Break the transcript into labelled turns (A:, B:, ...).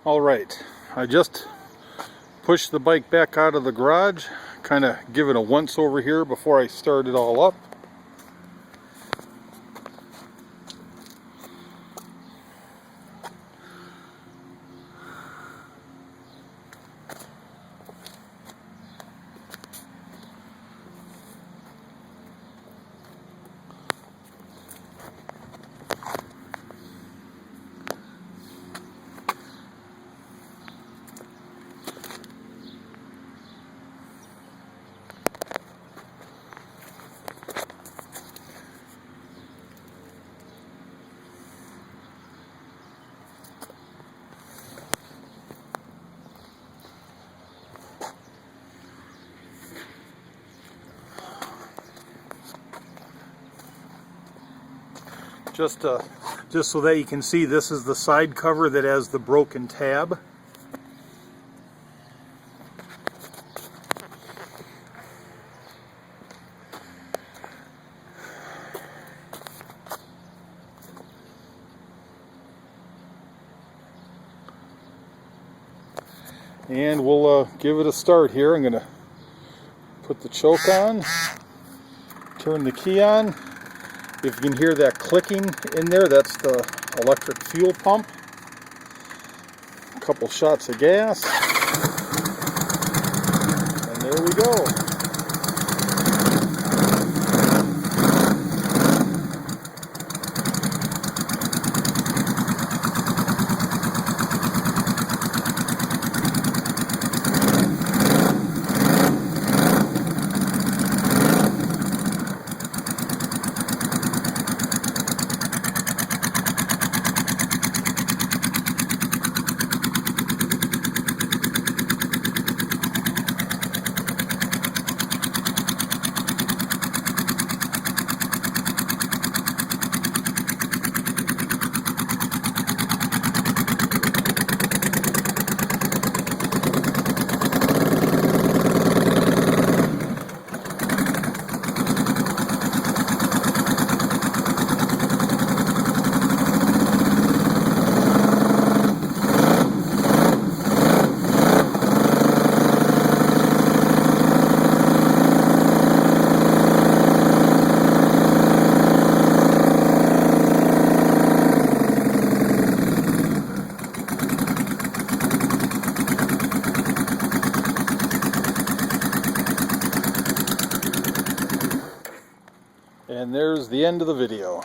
A: Alright, I just pushed the bike back out of the garage, kind of give it a once over here before I start it all up. Just so that you can see, this is the side cover that has the broken tab. And we'll give it a start here. I'm going to put the choke on, turn the key on. If you can hear that clicking in there, that's the electric fuel pump. A couple shots of gas. And there we go. And there's the end of the video.